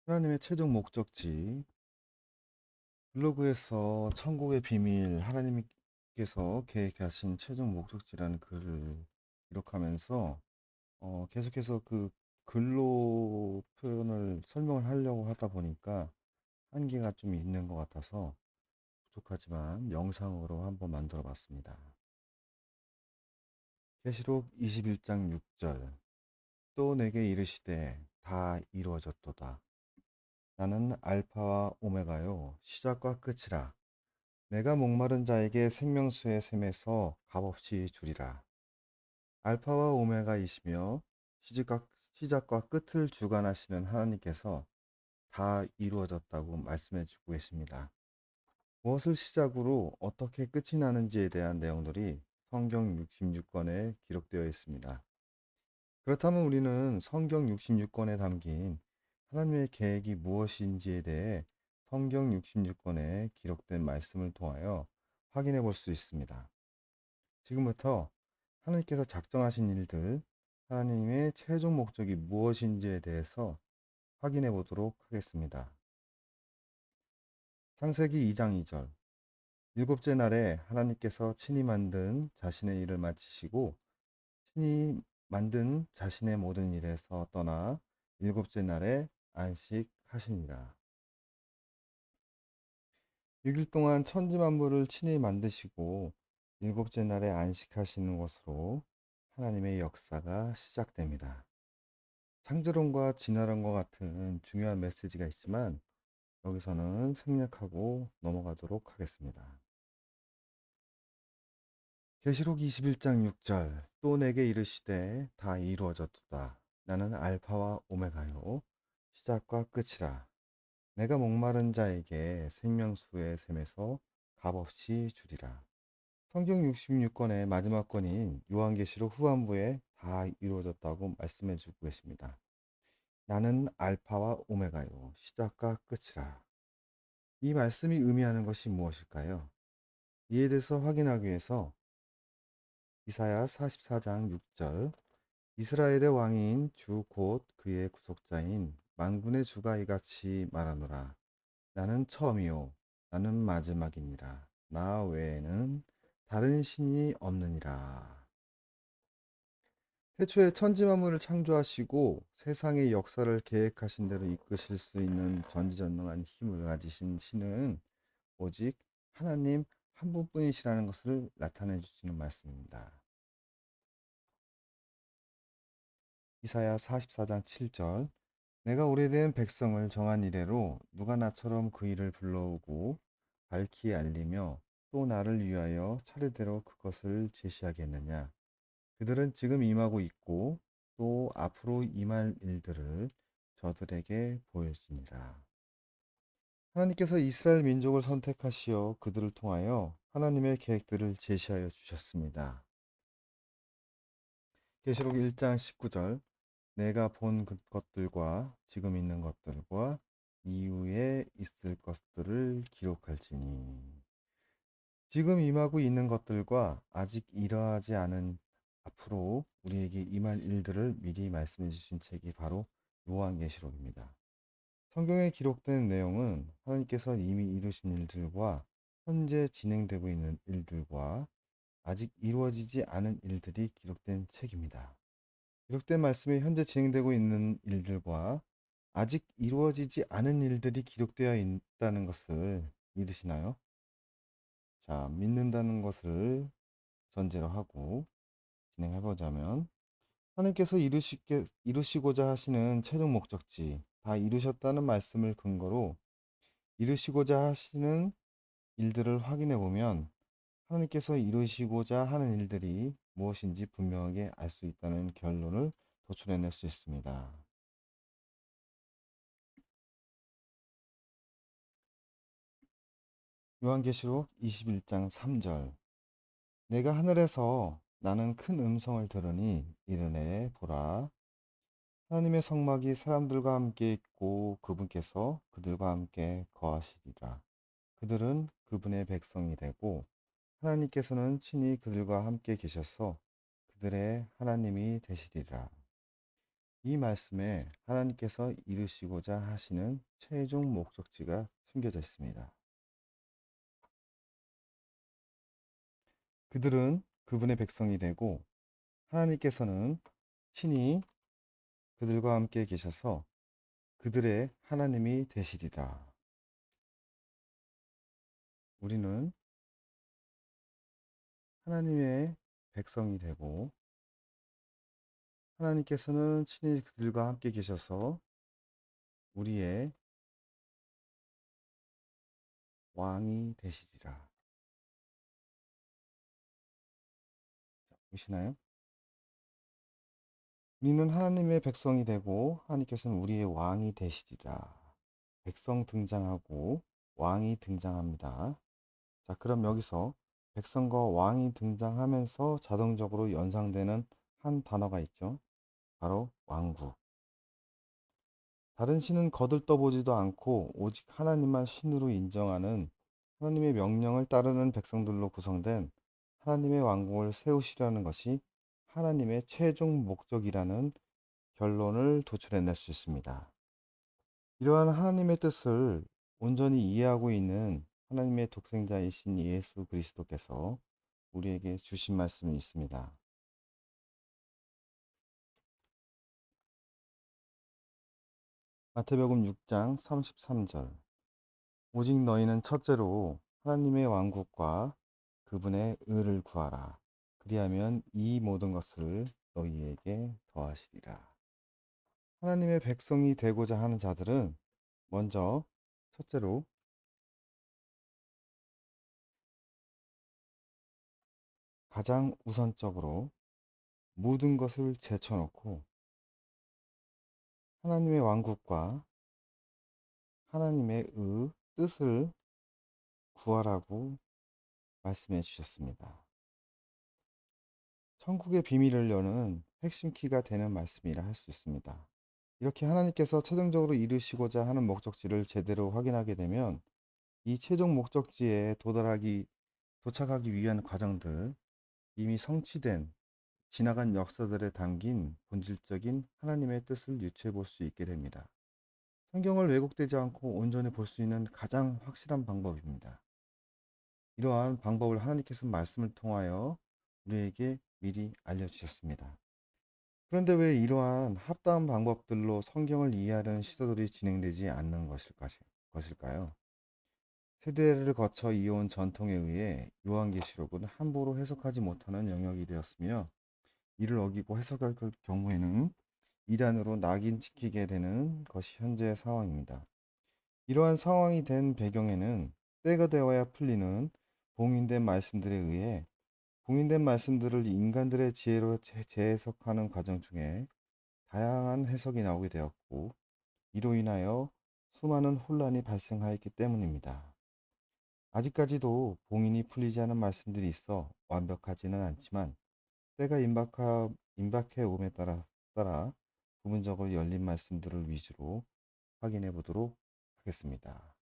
하나님의 최종 목적지, 블로그에서 천국의 비밀, 하나님께서 계획하신 최종 목적지라는 글을 기록하면서 계속해서 그 글로 표현을 설명을 하려고 하다 보니까 한계가 좀 있는 것 같아서 부족하지만 영상으로 한번 만들어 봤습니다. 계시록 21장 6절. 또 내게 이르시되 다 이루어졌도다. 나는 알파와 오메가요 시작과 끝이라. 내가 목마른 자에게 생명수의 샘에서 값없이 주리라. 알파와 오메가이시며 시작과 끝을 주관하시는 하나님께서 다 이루어졌다고 말씀해 주고 계십니다. 무엇을 시작으로 어떻게 끝이 나는지에 대한 내용들이 성경 66권에 기록되어 있습니다. 그렇다면 우리는 성경 66권에 담긴 하나님의 계획이 무엇인지에 대해 성경 66권에 기록된 말씀을 통하여 확인해 볼 수 있습니다. 지금부터 하나님께서 작정하신 일들, 하나님의 최종 목적이 무엇인지에 대해서 확인해 보도록 하겠습니다. 창세기 2장 2절. 일곱째 날에 하나님께서 친히 만든 자신의 일을 마치시고 친히 만든 자신의 모든 일에서 떠나 일곱째 날에 안식하시니라. 6일 동안 천지 만물을 친히 만드시고 일곱째 날에 안식하시는 것으로 하나님의 역사가 시작됩니다. 창조론과 진화론과 같은 중요한 메시지가 있지만 여기서는 생략하고 넘어가도록 하겠습니다. 계시록 21장 6절. 또 내게 이르시되 다 이루어졌도다. 나는 알파와 오메가요 시작과 끝이라. 내가 목마른 자에게 생명수의 샘에서 값없이 주리라. 성경 66권의 마지막 권인 요한계시록 후반부에 다 이루어졌다고 말씀해 주고 계십니다. 나는 알파와 오메가요 시작과 끝이라. 이 말씀이 의미하는 것이 무엇일까요? 이에 대해서 확인하기 위해서 이사야 44장 6절. 이스라엘의 왕인 주 곧 그의 구속자인 만군의 주가 이같이 말하노라. 나는 처음이요 나는 마지막이니라. 나 외에는 다른 신이 없느니라. 태초에 천지 만물을 창조하시고 세상의 역사를 계획하신 대로 이끄실 수 있는 전지전능한 힘을 가지신 신은 오직 하나님 한 분뿐이시라는 것을 나타내 주시는 말씀입니다. 이사야 44장 7절. 내가 오래된 백성을 정한 이래로 누가 나처럼 그 일을 불러오고 밝히 알리며 또 나를 위하여 차례대로 그것을 제시하겠느냐. 그들은 지금 임하고 있고 또 앞으로 임할 일들을 저들에게 보일지니라. 하나님께서 이스라엘 민족을 선택하시어 그들을 통하여 하나님의 계획들을 제시하여 주셨습니다. 계시록 1장 19절. 내가 본 것들과 지금 있는 것들과 이후에 있을 것들을 기록할지니. 지금 임하고 있는 것들과 아직 일어나지 않은 앞으로 우리에게 임할 일들을 미리 말씀해 주신 책이 바로 요한계시록입니다. 성경에 기록된 내용은 하나님께서 이미 이루신 일들과 현재 진행되고 있는 일들과 아직 이루어지지 않은 일들이 기록된 책입니다. 기록된 말씀이 현재 진행되고 있는 일들과 아직 이루어지지 않은 일들이 기록되어 있다는 것을 믿으시나요? 자, 믿는다는 것을 전제로 하고 진행해 보자면 하나님께서 이루시고자 하시는 최종 목적지 다 이루셨다는 말씀을 근거로 이루시고자 하시는 일들을 확인해 보면 하나님께서 이루시고자 하는 일들이 무엇인지 분명하게 알 수 있다는 결론을 도출해낼 수 있습니다. 요한계시록 21장 3절. 내가 하늘에서 나는 큰 음성을 들으니 이르네 보라 하나님의 성막이 사람들과 함께 있고 그분께서 그들과 함께 거하시리라. 그들은 그분의 백성이 되고 하나님께서는 친히 그들과 함께 계셔서 그들의 하나님이 되시리라. 이 말씀에 하나님께서 이루시고자 하시는 최종 목적지가 숨겨져 있습니다. 그들은 그분의 백성이 되고 하나님께서는 친히 그들과 함께 계셔서 그들의 하나님이 되시리라. 우리는 하나님의 백성이 되고 하나님께서는 친히 그들과 함께 계셔서 우리의 왕이 되시리라. 보시나요? 우리는 하나님의 백성이 되고 하나님께서는 우리의 왕이 되시리라. 백성 등장하고 왕이 등장합니다. 자, 그럼 여기서 백성과 왕이 등장하면서 자동적으로 연상되는 한 단어가 있죠. 바로 왕국. 다른 신은 거들떠보지도 않고 오직 하나님만 신으로 인정하는 하나님의 명령을 따르는 백성들로 구성된 하나님의 왕국을 세우시려는 것이 하나님의 최종 목적이라는 결론을 도출해낼 수 있습니다. 이러한 하나님의 뜻을 온전히 이해하고 있는 하나님의 독생자이신 예수 그리스도께서 우리에게 주신 말씀이 있습니다. 마태복음 6장 33절. 오직 너희는 첫째로 하나님의 왕국과 그분의 의를 구하라. 그리하면 이 모든 것을 너희에게 더하시리라. 하나님의 백성이 되고자 하는 자들은 먼저 첫째로 가장 우선적으로 모든 것을 제쳐놓고 하나님의 왕국과 하나님의 뜻을 구하라고 말씀해 주셨습니다. 천국의 비밀을 여는 핵심 키가 되는 말씀이라 할 수 있습니다. 이렇게 하나님께서 최종적으로 이루시고자 하는 목적지를 제대로 확인하게 되면 이 최종 목적지에 도착하기 위한 과정들, 이미 성취된 지나간 역사들에 담긴 본질적인 하나님의 뜻을 유추해 볼 수 있게 됩니다. 성경을 왜곡되지 않고 온전히 볼 수 있는 가장 확실한 방법입니다. 이러한 방법을 하나님께서 말씀을 통하여 우리에게 미리 알려주셨습니다. 그런데 왜 이러한 합당한 방법들로 성경을 이해하려는 시도들이 진행되지 않는 것일까요? 세대를 거쳐 이어온 전통에 의해 요한계시록은 함부로 해석하지 못하는 영역이 되었으며 이를 어기고 해석할 경우에는 이단으로 낙인 찍히게 되는 것이 현재의 상황입니다. 이러한 상황이 된 배경에는 때가 되어야 풀리는 봉인된 말씀들에 의해 봉인된 말씀들을 인간들의 지혜로 재해석하는 과정 중에 다양한 해석이 나오게 되었고 이로 인하여 수많은 혼란이 발생하였기 때문입니다. 아직까지도 봉인이 풀리지 않은 말씀들이 있어 완벽하지는 않지만 때가 임박해옴에 따라 부분적으로 열린 말씀들을 위주로 확인해 보도록 하겠습니다.